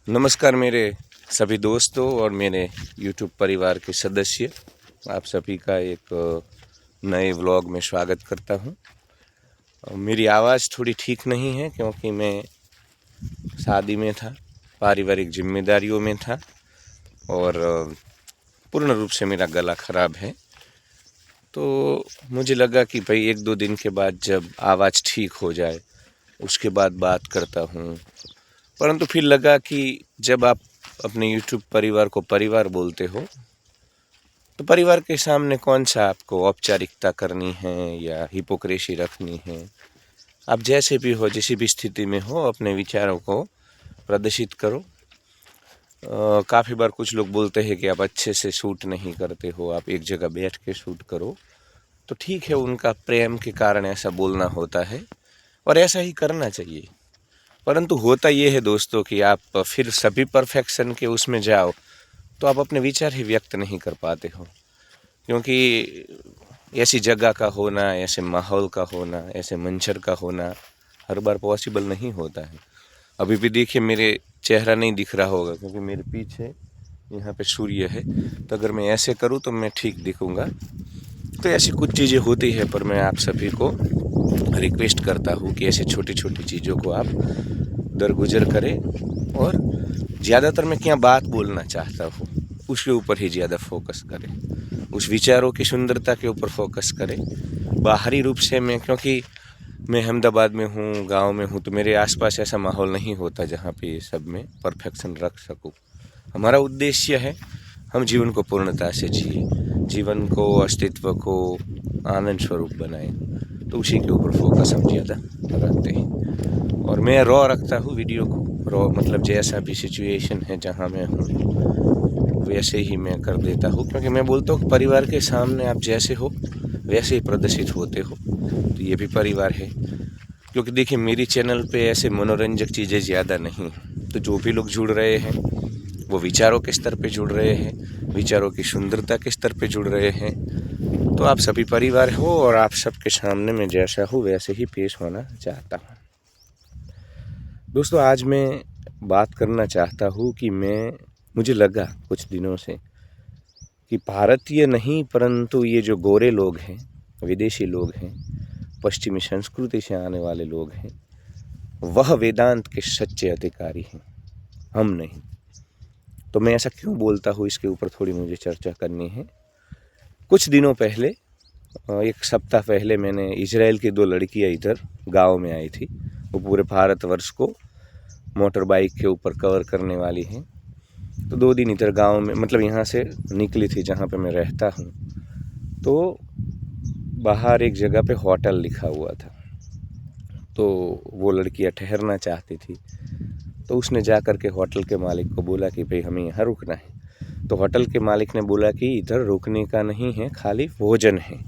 नमस्कार मेरे सभी दोस्तों और मेरे YouTube परिवार के सदस्य। आप सभी का एक नए व्लॉग में स्वागत करता हूं। मेरी आवाज़ थोड़ी ठीक नहीं है क्योंकि मैं शादी में था, पारिवारिक जिम्मेदारियों में था और पूर्ण रूप से मेरा गला ख़राब है। तो मुझे लगा कि भाई 1-2 दिन के बाद जब आवाज़ ठीक हो जाए उसके बाद बात करता हूँ। परंतु फिर लगा कि जब आप अपने YouTube परिवार को परिवार बोलते हो तो परिवार के सामने कौन सा आपको औपचारिकता करनी है या हिपोक्रेसी रखनी है। आप जैसे भी हो, जिस भी स्थिति में हो, अपने विचारों को प्रदर्शित करो। काफ़ी बार कुछ लोग बोलते हैं कि आप अच्छे से शूट नहीं करते हो, आप एक जगह बैठ के शूट करो। तो ठीक है, उनका प्रेम के कारण ऐसा बोलना होता है और ऐसा ही करना चाहिए। परंतु होता ये है दोस्तों कि आप फिर सभी परफेक्शन के उसमें जाओ तो आप अपने विचार ही व्यक्त नहीं कर पाते हो, क्योंकि ऐसी जगह का होना, ऐसे माहौल का होना, ऐसे मंचर का होना हर बार पॉसिबल नहीं होता है। अभी भी देखिए, मेरे चेहरा नहीं दिख रहा होगा क्योंकि मेरे पीछे यहाँ पे सूर्य है, तो अगर मैं ऐसे करूँ तो मैं ठीक दिखूँगा। तो ऐसी कुछ चीज़ें होती है, पर मैं आप सभी को रिक्वेस्ट करता हूँ कि ऐसी छोटी छोटी चीज़ों को आप दरगुजर करें और ज़्यादातर मैं क्या बात बोलना चाहता हूँ उसके ऊपर ही ज़्यादा फोकस करें, उस विचारों की सुंदरता के ऊपर फोकस करें। बाहरी रूप से क्योंकि मैं अहमदाबाद में हूँ, गांव में हूँ, तो मेरे आसपास ऐसा माहौल नहीं होता जहाँ पे ये सब में परफेक्शन रख सकूँ। हमारा उद्देश्य है हम जीवन को पूर्णता से जिए, जीवन को, अस्तित्व को आनंद स्वरूप बनाएं। तो उसी के ऊपर फोकस हम ज़्यादा रखते हैं और मैं रॉ रखता हूँ वीडियो को। रॉ मतलब जैसा भी सिचुएशन है जहाँ मैं हूँ वैसे ही मैं कर देता हूँ, क्योंकि मैं बोलता हूँ परिवार के सामने आप जैसे हो वैसे ही प्रदर्शित होते हो। तो ये भी परिवार है, क्योंकि देखिए मेरी चैनल पे ऐसे मनोरंजक चीज़ें ज़्यादा नहीं हैं। तो जो भी लोग जुड़ रहे हैं वो विचारों के स्तर पे जुड़ रहे हैं, विचारों की सुंदरता के स्तर पे जुड़ रहे हैं। तो आप सभी परिवार हो और आप सबके सामने मैं जैसा हूँ वैसे ही पेश होना चाहता हूँ। दोस्तों, आज मैं बात करना चाहता हूँ कि मुझे लगा कुछ दिनों से कि भारतीय नहीं परंतु ये जो गोरे लोग हैं, विदेशी लोग हैं, पश्चिमी संस्कृति से आने वाले लोग हैं, वह वेदांत के सच्चे अधिकारी हैं, हम नहीं। तो मैं ऐसा क्यों बोलता हूँ, इसके ऊपर थोड़ी मुझे चर्चा करनी है। कुछ दिनों पहले, 1 सप्ताह पहले, मैंने इजराइल की 2 लड़कियाँ इधर गांव में आई थी। वो पूरे भारतवर्ष को मोटर बाइक के ऊपर कवर करने वाली हैं। तो 2 दिन इधर गांव में, मतलब यहाँ से निकली थी जहाँ पे मैं रहता हूँ। तो बाहर एक जगह पे होटल लिखा हुआ था, तो वो लड़कियाँ ठहरना चाहती थी। तो उसने जा कर के होटल के मालिक को बोला कि भाई हमें यहाँ रुकना है। तो होटल के मालिक ने बोला कि इधर रुकने का नहीं है, खाली भोजन है।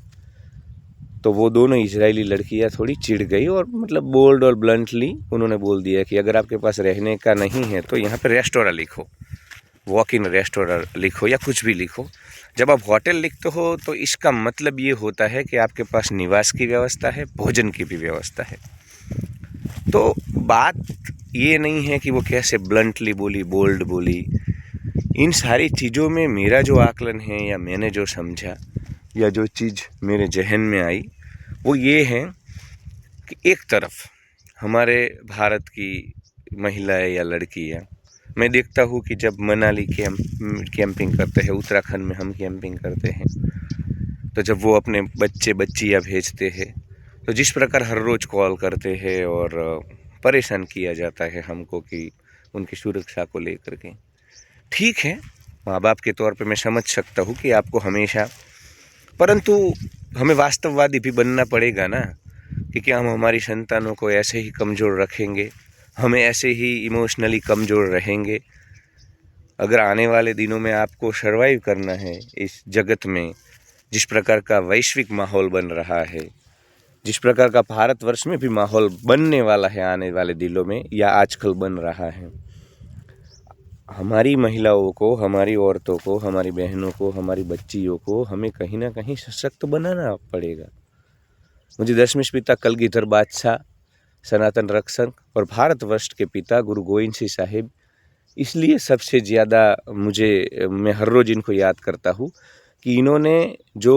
तो वो दोनों इजरायली लड़कियाँ थोड़ी चिढ़ गई और मतलब बोल्ड और ब्लंटली उन्होंने बोल दिया कि अगर आपके पास रहने का नहीं है तो यहाँ पे रेस्टोरेंट लिखो, वॉक इन रेस्टोरेंट लिखो या कुछ भी लिखो। जब आप होटल लिखते हो तो इसका मतलब ये होता है कि आपके पास निवास की व्यवस्था है, भोजन की भी व्यवस्था है। तो बात ये नहीं है कि वो कैसे ब्लंटली बोली, बोल्ड बोली। इन सारी चीज़ों में मेरा जो आकलन है या मैंने जो समझा या जो चीज़ मेरे जहन में आई वो ये है कि एक तरफ हमारे भारत की महिलाएं या लड़कियां, मैं देखता हूँ कि जब मनाली कैंपिंग करते हैं, उत्तराखंड में हम कैंपिंग करते हैं, तो जब वो अपने बच्चे बच्चियाँ भेजते हैं तो जिस प्रकार हर रोज़ कॉल करते हैं और परेशान किया जाता है हमको कि उनकी सुरक्षा को लेकर के। ठीक है, माँ बाप के तौर पे मैं समझ सकता हूँ कि आपको हमेशा, परंतु हमें वास्तववादी भी बनना पड़ेगा ना, कि क्या हम हमारी संतानों को ऐसे ही कमज़ोर रखेंगे, हमें ऐसे ही इमोशनली कमज़ोर रहेंगे। अगर आने वाले दिनों में आपको सर्वाइव करना है इस जगत में, जिस प्रकार का वैश्विक माहौल बन रहा है, जिस प्रकार का भारतवर्ष में भी माहौल बनने वाला है आने वाले दिनों में या आजकल बन रहा है, हमारी महिलाओं को, हमारी औरतों को, हमारी बहनों को, हमारी बच्चियों को हमें कहीं ना कहीं सशक्त बनाना पड़ेगा। मुझे दशमेश पिता कलगीधर बादशाह, सनातन रक्षक और भारतवर्ष के पिता गुरु गोविंद सिंह साहिब इसलिए सबसे ज़्यादा मैं हर रोज़ इनको याद करता हूँ कि इन्होंने जो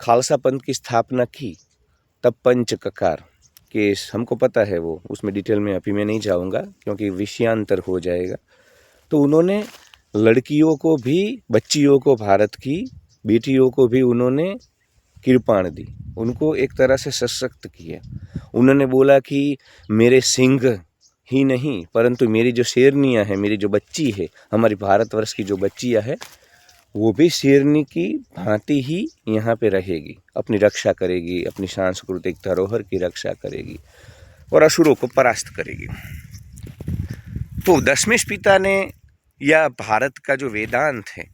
खालसा पंथ की स्थापना की तब पंच ककार केस हमको पता है, वो उसमें डिटेल में अभी मैं नहीं जाऊँगा क्योंकि विषयांतर हो जाएगा। तो उन्होंने लड़कियों को भी, बच्चियों को, भारत की बेटियों को भी उन्होंने कृपाण दी, उनको एक तरह से सशक्त किया। उन्होंने बोला कि मेरे सिंह ही नहीं परंतु मेरी जो शेरनियाँ हैं, मेरी जो बच्ची है, हमारी भारतवर्ष की जो बच्चियाँ है, वो भी शेरनी की भांति ही यहाँ पे रहेगी, अपनी रक्षा करेगी, अपनी सांस्कृतिक धरोहर की रक्षा करेगी और असुरों को परास्त करेगी। तो दशमेश पिता ने, या भारत का जो वेदांत है,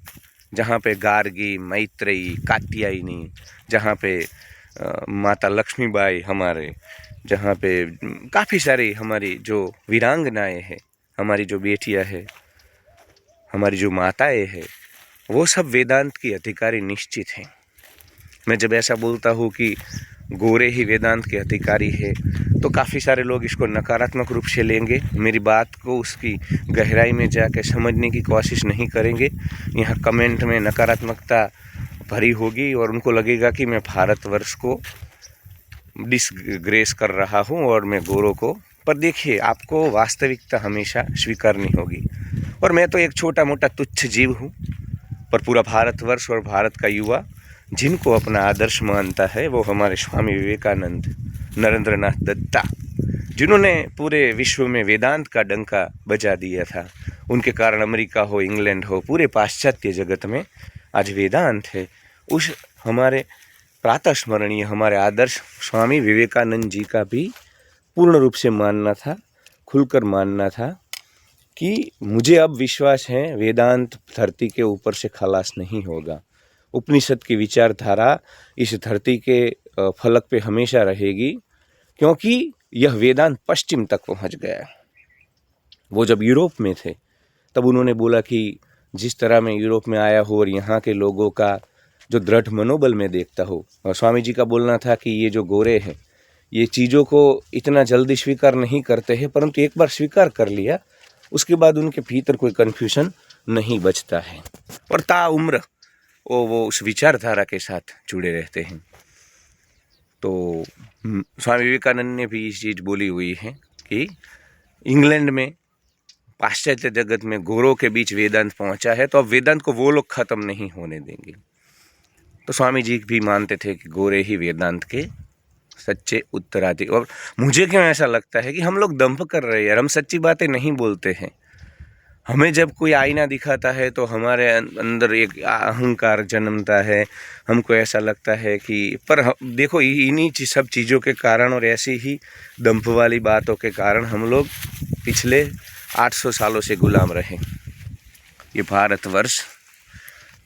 जहाँ पे गार्गी, मैत्रेयी, कात्यायनी, जहाँ पे माता लक्ष्मीबाई हमारे, जहाँ पे काफ़ी सारी हमारी जो वीरांगनाएं हैं, हमारी जो बेटियां हैं, हमारी जो माताएं हैं, वो सब वेदांत की अधिकारी निश्चित हैं। मैं जब ऐसा बोलता हूँ कि गोरे ही वेदांत के अधिकारी है तो काफ़ी सारे लोग इसको नकारात्मक रूप से लेंगे, मेरी बात को उसकी गहराई में जाकर समझने की कोशिश नहीं करेंगे। यहाँ कमेंट में नकारात्मकता भरी होगी और उनको लगेगा कि मैं भारतवर्ष को डिसग्रेस कर रहा हूँ और मैं गोरों को, पर देखिए आपको वास्तविकता हमेशा स्वीकारनी होगी। और मैं तो एक छोटा मोटा तुच्छ जीव हूँ, पर पूरा भारतवर्ष और भारत का युवा जिनको अपना आदर्श मानता है वो हमारे स्वामी विवेकानंद, नरेंद्रनाथ दत्ता, जिन्होंने पूरे विश्व में वेदांत का डंका बजा दिया था। उनके कारण अमेरिका हो, इंग्लैंड हो, पूरे पाश्चात्य जगत में आज वेदांत है। उस हमारे प्रातः स्मरणीय हमारे आदर्श स्वामी विवेकानंद जी का भी पूर्ण रूप से मानना था, खुलकर मानना था कि मुझे अब विश्वास है वेदांत धरती के ऊपर से खलास नहीं होगा। उपनिषद की विचारधारा इस धरती के फलक पे हमेशा रहेगी, क्योंकि यह वेदांत पश्चिम तक पहुंच गया। वो जब यूरोप में थे तब उन्होंने बोला कि जिस तरह मैं यूरोप में आया हूँ और यहाँ के लोगों का जो दृढ़ मनोबल में देखता हूँ, और स्वामी जी का बोलना था कि ये जो गोरे हैं ये चीज़ों को इतना जल्दी स्वीकार नहीं करते हैं, परंतु एक बार स्वीकार कर लिया उसके बाद उनके भीतर कोई कन्फ्यूजन नहीं बचता है और ताउम्र वो उस विचारधारा के साथ जुड़े रहते हैं। तो स्वामी विवेकानंद ने भी इस चीज़ बोली हुई है कि इंग्लैंड में, पाश्चात्य जगत में गोरों के बीच वेदांत पहुंचा है तो अब वेदांत को वो लोग ख़त्म नहीं होने देंगे। तो स्वामी जी भी मानते थे कि गोरे ही वेदांत के सच्चे उत्तराधिकारी। और मुझे क्यों ऐसा लगता है कि हम लोग दंभ कर रहे हैं यार, हम सच्ची बातें नहीं बोलते हैं। हमें जब कोई आईना दिखाता है तो हमारे अंदर एक अहंकार जन्मता है, हमको ऐसा लगता है कि पर देखो इन्हीं सब चीज़ों के कारण और ऐसी ही दंभ वाली बातों के कारण हम लोग पिछले 800 सालों से गुलाम रहे। ये भारतवर्ष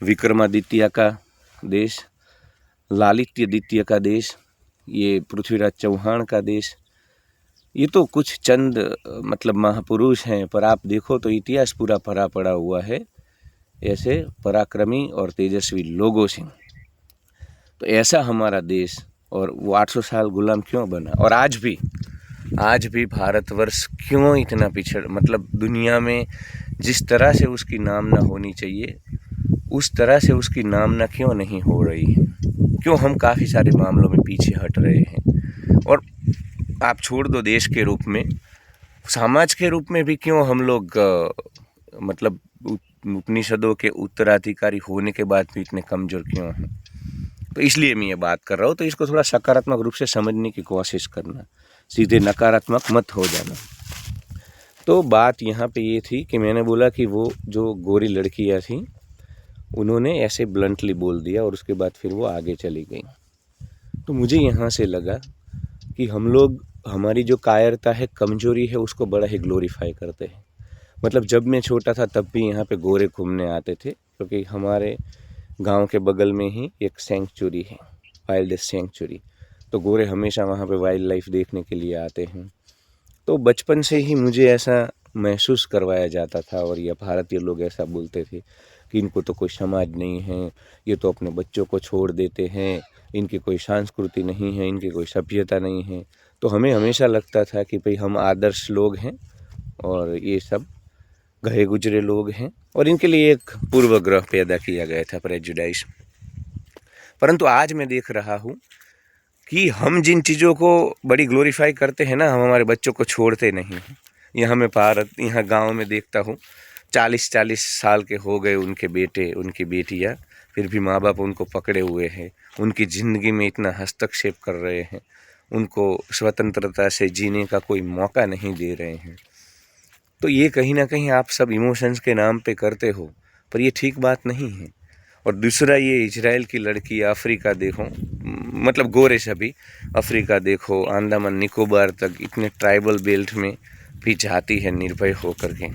विक्रमादित्य का देश, लालित्य द्वितीय का देश, ये पृथ्वीराज चौहान का देश, ये तो कुछ चंद मतलब महापुरुष हैं, पर आप देखो तो इतिहास पूरा भरा पड़ा हुआ है ऐसे पराक्रमी और तेजस्वी लोगों से। तो ऐसा हमारा देश, और वो 800 साल गुलाम क्यों बना? और आज भी भारतवर्ष क्यों इतना पिछड़, मतलब दुनिया में जिस तरह से उसकी नामना होनी चाहिए उस तरह से उसकी नामना क्यों नहीं हो रही है? क्यों हम काफ़ी सारे मामलों में पीछे हट रहे हैं? और आप छोड़ दो देश के रूप में, समाज के रूप में भी क्यों हम लोग मतलब उपनिषदों के उत्तराधिकारी होने के बाद भी इतने कमज़ोर क्यों हैं? तो इसलिए मैं ये बात कर रहा हूँ। तो इसको थोड़ा सकारात्मक रूप से समझने की कोशिश करना, सीधे नकारात्मक मत हो जाना। तो बात यहाँ पे ये थी कि मैंने बोला कि वो जो गोरी लड़कियाँ थीं उन्होंने ऐसे ब्लंटली बोल दिया और उसके बाद फिर वो आगे चली गई। तो मुझे यहाँ से लगा कि हम लोग, हमारी जो कायरता है, कमजोरी है, उसको बड़ा ही ग्लोरीफाई करते हैं। मतलब जब मैं छोटा था तब भी यहाँ पे गोरे घूमने आते थे, क्योंकि हमारे गांव के बगल में ही एक सेंचुरी है, वाइल्ड सेंचुरी। तो गोरे हमेशा वहाँ पे वाइल्ड लाइफ देखने के लिए आते हैं। तो बचपन से ही मुझे ऐसा महसूस करवाया जाता था और यह भारतीय लोग ऐसा बोलते थे कि इनको तो कोई समाज नहीं है, ये तो अपने बच्चों को छोड़ देते हैं, इनकी कोई संस्कृति नहीं है, इनकी कोई सभ्यता नहीं है। तो हमें हमेशा लगता था कि भाई हम आदर्श लोग हैं और ये सब गए गुजरे लोग हैं और इनके लिए एक पूर्वग्रह पैदा किया गया था, प्रेजुडाइज। परंतु आज मैं देख रहा हूँ कि हम जिन चीज़ों को बड़ी ग्लोरीफाई करते हैं ना, हम हमारे बच्चों को छोड़ते नहीं हैं। यहाँ मैं यहाँ गांव में देखता हूँ 40-40 साल के हो गए उनके बेटे, उनकी बेटियाँ, फिर भी माँ बाप उनको पकड़े हुए हैं, उनकी ज़िंदगी में इतना हस्तक्षेप कर रहे हैं, उनको स्वतंत्रता से जीने का कोई मौका नहीं दे रहे हैं। तो ये कहीं ना कहीं आप सब इमोशंस के नाम पे करते हो, पर ये ठीक बात नहीं है। और दूसरा, ये इजराइल की लड़की, अफ्रीका देखो, मतलब गोरे सभी, अफ्रीका देखो, अंडमान निकोबार तक इतने ट्राइबल बेल्ट में भी जाती है निर्भय होकर के।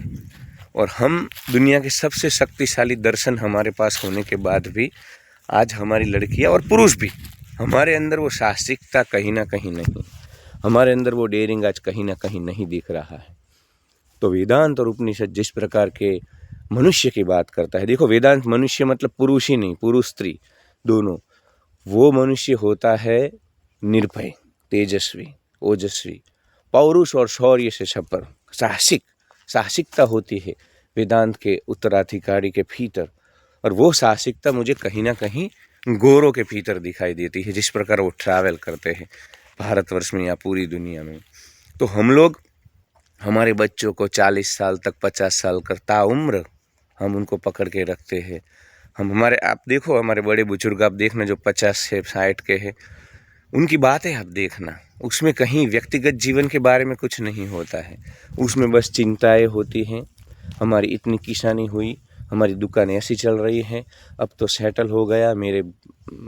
और हम दुनिया के सबसे शक्तिशाली दर्शन हमारे पास होने के बाद भी आज हमारी लड़कियां और पुरुष भी, हमारे अंदर वो साहसिकता कहीं ना कहीं नहीं, हमारे अंदर वो डेयरिंग आज कहीं ना कहीं नहीं दिख रहा है। तो वेदांत और उपनिषद जिस प्रकार के मनुष्य की बात करता है, देखो वेदांत मनुष्य मतलब पुरुष ही नहीं, पुरुष स्त्री दोनों, वो मनुष्य होता है निर्भय, तेजस्वी, ओजस्वी, पौरुष और शौर्य से छपर, साहसिकता होती है वेदांत के उत्तराधिकारी के भीतर। और वो साहसिकता मुझे कहीं ना कहीं गोरों के भीतर दिखाई देती है, जिस प्रकार वो ट्रैवल करते हैं भारतवर्ष में या पूरी दुनिया में। तो हम लोग हमारे बच्चों को 40 साल तक, 50 साल कर ताउम्र हम उनको पकड़ के रखते हैं। आप देखो हमारे बड़े बुजुर्ग, आप देखना जो 50 से 60 के हैं, उनकी बातें आप देखना, उसमें कहीं व्यक्तिगत जीवन के बारे में कुछ नहीं होता है, उसमें बस चिंताएं होती हैं। हमारी इतनी किसानी हुई, हमारी दुकान ऐसी चल रही है, अब तो सेटल हो गया, मेरे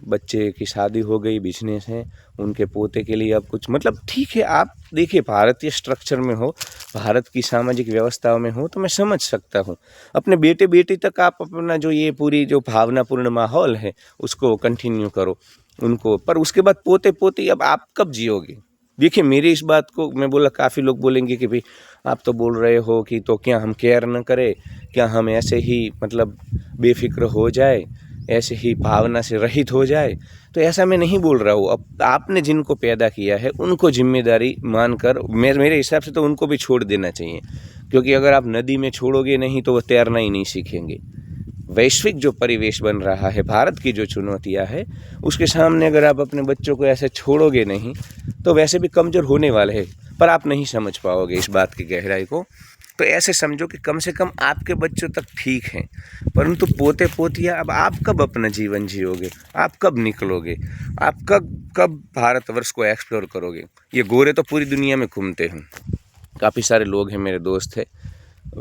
बच्चे की शादी हो गई, बिजनेस है, उनके पोते के लिए अब कुछ, मतलब ठीक है। आप देखिए भारतीय स्ट्रक्चर में हो, भारत की सामाजिक व्यवस्थाओं में हो, तो मैं समझ सकता हूँ। अपने बेटे बेटी तक आप अपना जो ये पूरी जो भावनापूर्ण माहौल है उसको कंटिन्यू करो उनको, पर उसके बाद पोते पोती अब आप कब जियोगे? देखिए मेरी इस बात को मैं बोला, काफ़ी लोग बोलेंगे कि भाई आप तो बोल रहे हो कि तो क्या हम केयर न करें, क्या हम ऐसे ही मतलब बेफिक्र हो जाए, ऐसे ही भावना से रहित हो जाए? तो ऐसा मैं नहीं बोल रहा हूँ। अब आपने जिनको पैदा किया है उनको जिम्मेदारी मानकर मेरे हिसाब से तो उनको भी छोड़ देना चाहिए, क्योंकि अगर आप नदी में छोड़ोगे नहीं तो वो तैरना ही नहीं सीखेंगे। वैश्विक जो परिवेश बन रहा है, भारत की जो चुनौतियां है, उसके सामने अगर आप अपने बच्चों को ऐसे छोड़ोगे नहीं तो वैसे भी कमज़ोर होने वाले हैं, पर आप नहीं समझ पाओगे इस बात की गहराई को। तो ऐसे समझो कि कम से कम आपके बच्चों तक ठीक हैं, परंतु पोते पोतियाँ अब आप कब अपना जीवन जियोगे? आप कब निकलोगे? आप कब भारतवर्ष को एक्सप्लोर करोगे? ये गोरे तो पूरी दुनिया में घूमते हैं, काफ़ी सारे लोग हैं मेरे दोस्त हैं,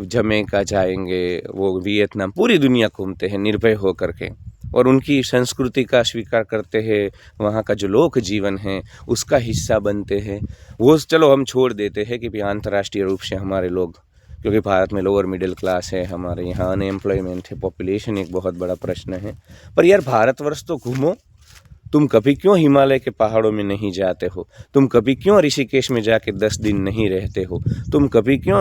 जमैका जाएंगे, वो वियतनाम, पूरी दुनिया घूमते हैं निर्भय होकर के, और उनकी संस्कृति का स्वीकार करते हैं, वहाँ का जो लोक जीवन है उसका हिस्सा बनते हैं। वो चलो हम छोड़ देते हैं कि भी अंतर्राष्ट्रीय रूप से हमारे लोग, क्योंकि भारत में लोअर मिडिल क्लास है, हमारे यहाँ अनएम्प्लॉयमेंट है, पॉपुलेशन एक बहुत बड़ा प्रश्न है। पर यार भारतवर्ष तो घूमो, तुम कभी क्यों हिमालय के पहाड़ों में नहीं जाते हो? तुम कभी क्यों ऋषिकेश में जाके 10 दिन नहीं रहते हो? तुम कभी क्यों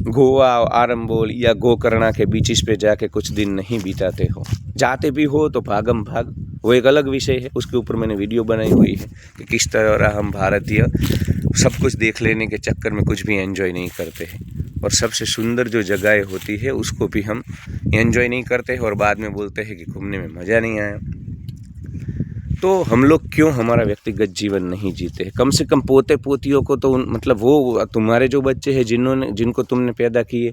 गोवा, आरंबोल या गोकर्णा के बीचेस पे जाके कुछ दिन नहीं बिताते हो? जाते भी हो तो भागम भाग, वो एक अलग विषय है, उसके ऊपर मैंने वीडियो बनाई हुई है कि किस तरह हम भारतीय सब कुछ देख लेने के चक्कर में कुछ भी एंजॉय नहीं करते हैं, और सबसे सुंदर जो जगहें होती है उसको भी हम एंजॉय नहीं करते हैं, और बाद में बोलते हैं कि घूमने में मज़ा नहीं आया। तो हम लोग क्यों हमारा व्यक्तिगत जीवन नहीं जीते हैं? कम से कम पोते पोतियों को तो मतलब वो तुम्हारे जो बच्चे हैं जिनको तुमने पैदा किए,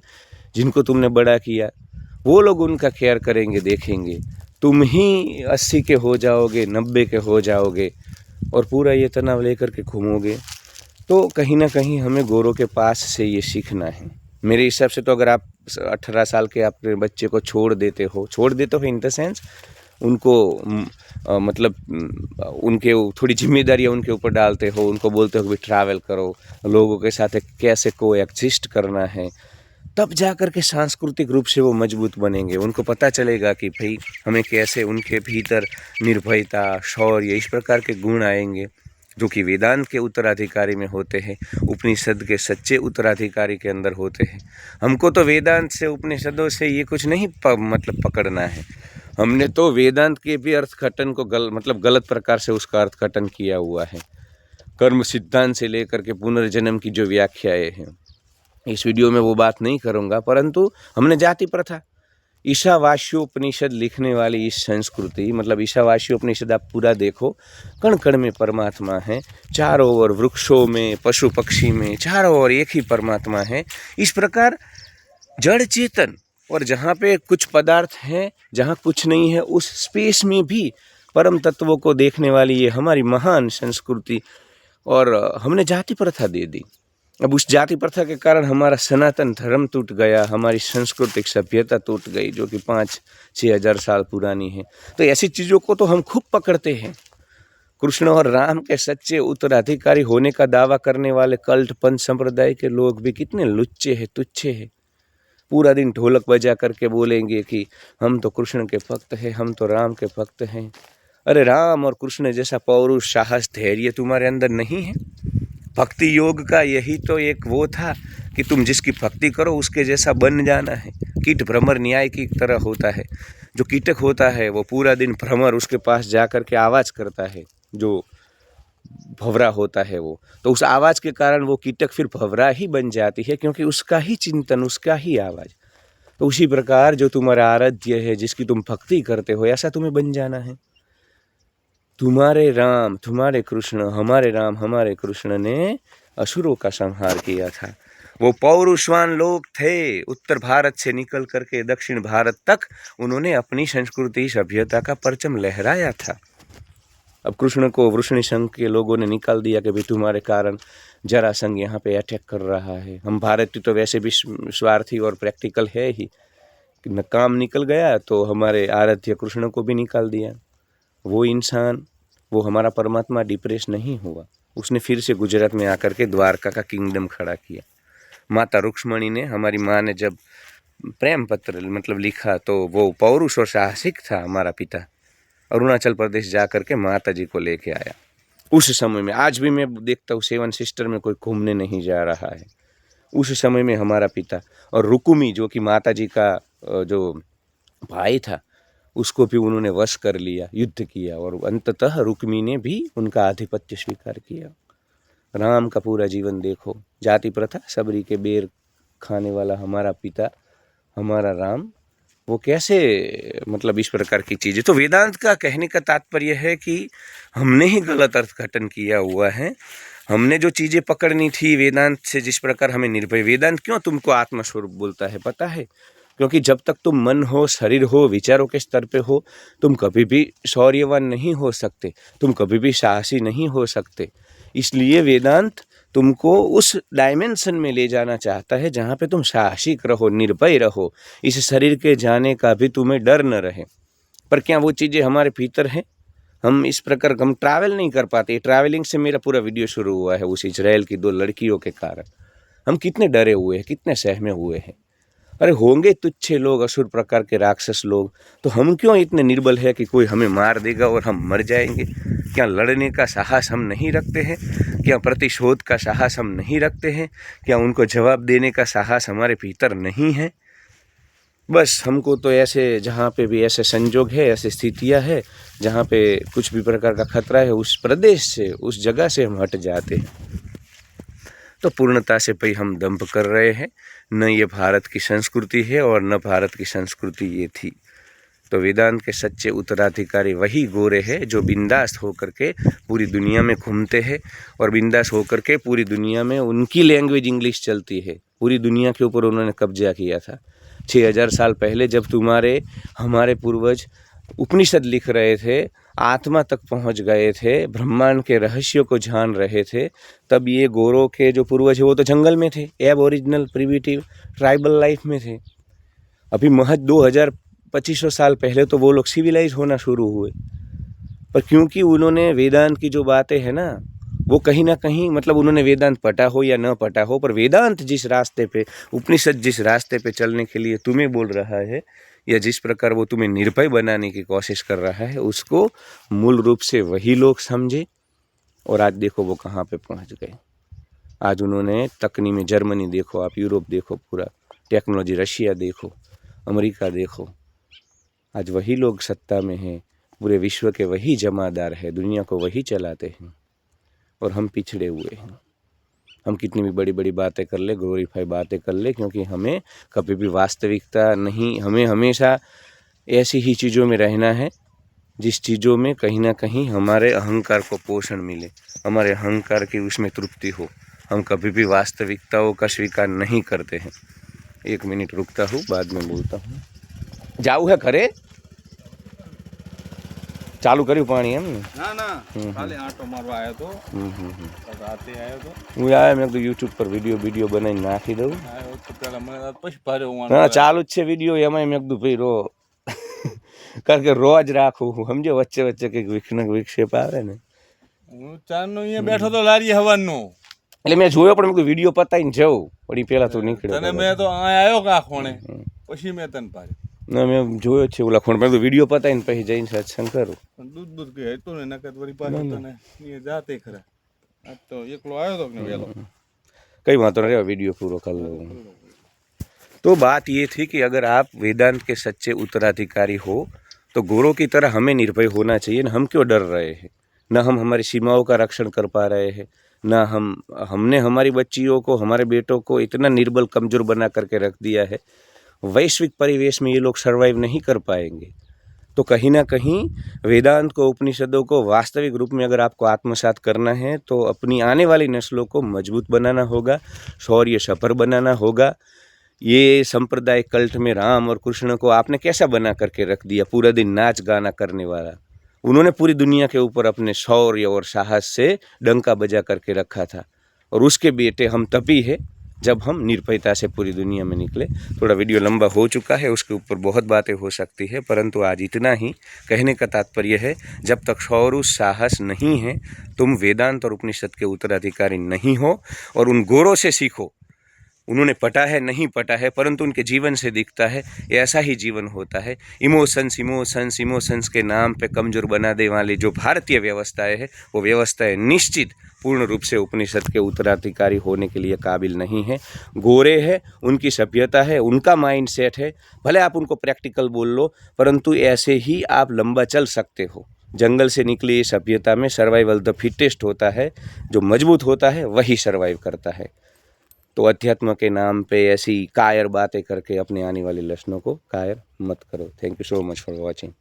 जिनको तुमने बड़ा किया, वो लोग उनका केयर करेंगे, देखेंगे। तुम ही 80 के हो जाओगे, 90 के हो जाओगे और पूरा ये तनाव लेकर के घूमोगे। तो कहीं ना कहीं हमें गोरों के पास से ये सीखना है मेरे हिसाब से। तो अगर आप 18 साल के अपने बच्चे को छोड़ देते हो इन द सेंस उनको मतलब उनके थोड़ी जिम्मेदारियाँ उनके ऊपर डालते हो, उनको बोलते हो कि ट्रैवल करो, लोगों के साथ कैसे को एक्जिस्ट करना है, तब जा कर के सांस्कृतिक रूप से वो मजबूत बनेंगे। उनको पता चलेगा कि भाई हमें कैसे, उनके भीतर निर्भयता, शौर्य, इस प्रकार के गुण आएंगे जो कि वेदांत के उत्तराधिकारी में होते हैं, उपनिषद के सच्चे उत्तराधिकारी के अंदर होते हैं। हमको तो वेदांत से, उपनिषदों से ये कुछ नहीं मतलब पकड़ना है। हमने तो वेदांत के भी अर्थघटन को गलत प्रकार से उसका अर्थघटन किया हुआ है। कर्म सिद्धांत से लेकर के पुनर्जन्म की जो व्याख्याएं हैं, इस वीडियो में वो बात नहीं करूँगा, परंतु हमने जाति प्रथा, ईशावास्योपनिषद लिखने वाली इस संस्कृति, मतलब ईशावास्योपनिषद आप पूरा देखो, कण कण में परमात्मा है, चारों ओर वृक्षों में, पशु पक्षी में, चारों ओर एक ही परमात्मा है। इस प्रकार जड़ चेतन और जहाँ पे कुछ पदार्थ हैं, जहाँ कुछ नहीं है, उस स्पेस में भी परम तत्वों को देखने वाली ये हमारी महान संस्कृति, और हमने जाति प्रथा दे दी। अब उस जाति प्रथा के कारण हमारा सनातन धर्म टूट गया, हमारी सांस्कृतिक सभ्यता टूट गई, जो कि 5-6 हज़ार साल पुरानी है। तो ऐसी चीज़ों को तो हम खूब पकड़ते हैं। कृष्ण और राम के सच्चे उत्तराधिकारी होने का दावा करने वाले कल्ट पंथ संप्रदाय के लोग भी कितने लुच्चे हैं, तुच्छे हैं। पूरा दिन ढोलक बजा करके बोलेंगे कि हम तो कृष्ण के भक्त हैं, हम तो राम के भक्त हैं। अरे राम और कृष्ण जैसा पौरुष, साहस, धैर्य तुम्हारे अंदर नहीं है? भक्ति योग का यही तो एक वो था कि तुम जिसकी भक्ति करो उसके जैसा बन जाना है। कीट भ्रमर न्याय की तरह होता है। जो कीटक होता है वो पूरा दिन भ्रमर उसके पास जा कर के आवाज़ करता है, जो भंवरा होता है वो, तो उस आवाज़ के कारण वो कीटक फिर भंवरा ही बन जाती है, क्योंकि उसका ही चिंतन, उसका ही आवाज़। तो उसी प्रकार जो तुम्हारा आराध्य है, जिसकी तुम भक्ति करते हो, ऐसा तुम्हें बन जाना है। तुम्हारे राम, तुम्हारे कृष्ण, हमारे राम, हमारे कृष्ण ने असुरों का संहार किया था। वो पौरुषवान लोग थे। उत्तर भारत से निकल करके दक्षिण भारत तक उन्होंने अपनी संस्कृति, सभ्यता का परचम लहराया था। अब कृष्ण को वृष्णिशंख के लोगों ने निकाल दिया कि भाई तुम्हारे कारण जरासंध यहाँ पे अटैक कर रहा है। हम भारतीय तो वैसे भी स्वार्थी और प्रैक्टिकल है ही, न काम निकल गया तो हमारे आराध्य कृष्ण को भी निकाल दिया। वो इंसान, वो हमारा परमात्मा डिप्रेस नहीं हुआ, उसने फिर से गुजरात में आकर के द्वारका का किंगडम खड़ा किया। माता रुक्ष्मणी ने, हमारी माँ ने जब प्रेम पत्र मतलब लिखा, तो वो पौरुष और साहसिक था हमारा पिता। अरुणाचल प्रदेश जा कर के माता जी को लेके आया। उस समय में, आज भी मैं देखता हूँ 7 सिस्टर में कोई घूमने नहीं जा रहा है। उस समय में हमारा पिता और रुकुमी, जो कि माता जी का जो भाई था, उसको भी उन्होंने वश कर लिया, युद्ध किया, और अंततः रुक्मी ने भी उनका आधिपत्य स्वीकार किया। राम का पूरा जीवन देखो, जाति प्रथा, सबरी के बेर खाने वाला हमारा पिता, हमारा राम, वो कैसे, मतलब इस प्रकार की चीज़ें। तो वेदांत का कहने का तात्पर्य है कि हमने ही गलत अर्थघटन किया हुआ है। हमने जो चीज़ें पकड़नी थी वेदांत से, जिस प्रकार हमें निर्भय, वेदांत क्यों तुमको आत्मस्वरूप बोलता है पता है? क्योंकि जब तक तुम मन हो, शरीर हो, विचारों के स्तर पे हो, तुम कभी भी शौर्यवान नहीं हो सकते, तुम कभी भी साहसी नहीं हो सकते। इसलिए वेदांत तुमको उस डायमेंशन में ले जाना चाहता है जहाँ पे तुम साहसिक रहो, निर्भय रहो, इस शरीर के जाने का भी तुम्हें डर न रहे। पर क्या वो चीज़ें हमारे भीतर हैं? हम इस प्रकार हम ट्रैवल नहीं कर पाते। ट्रैवलिंग से मेरा पूरा वीडियो शुरू हुआ है, उस इजराइल की 2 लड़कियों के कारण। हम कितने डरे हुए हैं, कितने सहमे हुए हैं। अरे होंगे तुच्छे लोग, असुर प्रकार के राक्षस लोग, तो हम क्यों इतने निर्बल है कि कोई हमें मार देगा और हम मर जाएंगे? क्या लड़ने का साहस हम नहीं रखते हैं? क्या प्रतिशोध का साहस हम नहीं रखते हैं? क्या उनको जवाब देने का साहस हमारे भीतर नहीं है? बस हमको तो ऐसे, जहाँ पे भी ऐसे संजोग है, ऐसे स्थितियाँ है, जहाँ पे कुछ भी प्रकार का खतरा है, उस प्रदेश से, उस जगह से हम हट जाते हैं। तो पूर्णता से भाई हम दंभ कर रहे हैं। न ये भारत की संस्कृति है और न भारत की संस्कृति ये थी। तो वेदांत के सच्चे उत्तराधिकारी वही गोरे हैं जो बिंदास होकर के पूरी दुनिया में घूमते हैं, और बिंदास होकर के पूरी दुनिया में उनकी लैंग्वेज इंग्लिश चलती है। पूरी दुनिया के ऊपर उन्होंने कब्जा किया था। 6000 साल पहले जब हमारे पूर्वज उपनिषद लिख रहे थे, आत्मा तक पहुंच गए थे, ब्रह्मांड के रहस्यों को जान रहे थे, तब ये गोरों के जो पूर्वज है वो तो जंगल में थे, एबओरिजिनल प्रिमिटिव ट्राइबल लाइफ में थे। अभी महज 2500 साल पहले तो वो लोग सिविलाइज होना शुरू हुए। पर क्योंकि उन्होंने वेदांत की जो बातें हैं ना, वो कहीं ना कहीं, मतलब उन्होंने वेदांत पढ़ा हो या न पढ़ा हो, पर वेदांत जिस रास्ते पे, उपनिषद जिस रास्ते पे चलने के लिए तुम्हें बोल रहा है, या जिस प्रकार वो तुम्हें निर्भय बनाने की कोशिश कर रहा है, उसको मूल रूप से वही लोग समझे, और आज देखो वो कहाँ पे पहुँच गए। आज उन्होंने तकनी में जर्मनी देखो, आप यूरोप देखो, पूरा टेक्नोलॉजी, रशिया देखो, अमेरिका देखो, आज वही लोग सत्ता में हैं, पूरे विश्व के वही जमादार है, दुनिया को वही चलाते हैं, और हम पिछड़े हुए हैं। हम कितनी भी बड़ी बड़ी बातें कर ले, ग्लोरीफाई बातें कर ले, क्योंकि हमें कभी भी वास्तविकता नहीं, हमें हमेशा ऐसी ही चीज़ों में रहना है जिस चीज़ों में कहीं ना कहीं हमारे अहंकार को पोषण मिले, हमारे अहंकार की उसमें तृप्ति हो। हम कभी भी वास्तविकताओं का स्वीकार नहीं करते हैं। 1 मिनट रुकता हूँ, बाद में बोलता हूँ। जाऊ है घरे? चालू કર્યું પાણી એમ ને? ના ના ખાલી આંટો મારવા આવ્યો તો રાતે આવ્યો તો હું આવ્યો મેં કીધું યુટ્યુબ પર વિડીયો બનાવીને નાખી દઉં. આવ્યો તો પેલા મને પછી ભારે હું હા ચાલુ જ છે વિડીયો, એમાંય મેં કીધું ભાઈ રો કારણ કે રોજ રાખું હું, સમજો વચ્ચે વચ્ચે કંઈક વિક્ષેપ આવે ને. હું ચારનો અહીંયા બેઠો તો લારી હવાનો, એટલે મેં જોયો પણ મેં કીધું વિડીયો પતાવીને જવું પણ પેલા તું નીકળ્યો. તને મેં તો અહીંયા આવ્યો કા ખોણે, પછી મેં તને પાડ્યો. ના મેં જોયો છે ઓલા ખોણ, મેં વિડીયો પતાવીને પછી જઈને સત્સંગ કરું. દૂધ કે હતું ને નકર વળી પાછું તને એ જાતે ખરા. આ તો એકલો આવ્યો તો ને વેલો, कई बातों ने वीडियो पूरा कर लो। तो बात ये थी कि अगर आप वेदांत के सच्चे उत्तराधिकारी हो तो गुरु की तरह हमें निर्भय होना चाहिए। न हम क्यों डर रहे हैं, न हम हमारी सीमाओं का रक्षण कर पा रहे हैं, न हमने हमारी बच्चियों को, हमारे बेटों को इतना निर्बल कमज़ोर बना करके रख दिया है। वैश्विक परिवेश में ये लोग सर्वाइव नहीं कर पाएंगे। तो कहीं ना कहीं वेदांत को, उपनिषदों को वास्तविक रूप में अगर आपको आत्मसात करना है तो अपनी आने वाली नस्लों को मजबूत बनाना होगा, शौर्य सफर बनाना होगा। ये संप्रदाय कल्ट में राम और कृष्ण को आपने कैसा बना करके रख दिया, पूरा दिन नाच गाना करने वाला। उन्होंने पूरी दुनिया के ऊपर अपने शौर्य और साहस से डंका बजा करके रखा था। और उसके बेटे हम तभी है जब हम निर्भयता से पूरी दुनिया में निकले। थोड़ा वीडियो लंबा हो चुका है, उसके ऊपर बहुत बातें हो सकती है, परंतु आज इतना ही कहने का तात्पर्य है, जब तक शौर्य साहस नहीं है, तुम वेदांत और उपनिषद के उत्तराधिकारी नहीं हो। और उन गोरों से सीखो, उन्होंने पटा है नहीं पटा है, परंतु उनके जीवन से दिखता है ऐसा ही जीवन होता है। इमोशंस के नाम पे कमज़ोर बनाने वाली जो भारतीय व्यवस्थाएं है, वो व्यवस्थाएं निश्चित पूर्ण रूप से उपनिषद के उत्तराधिकारी होने के लिए काबिल नहीं है। गोरे है, उनकी सभ्यता है, उनका माइंड सेट है, भले आप उनको प्रैक्टिकल बोल लो, परंतु ऐसे ही आप लंबा चल सकते हो। जंगल से निकली सभ्यता में सर्वाइवल द फिटेस्ट होता है, जो मजबूत होता है वही सर्वाइव करता है। तो अध्यात्म के नाम पे ऐसी कायर बातें करके अपने आने वाली नस्लों को कायर मत करो। Thank you so much for watching.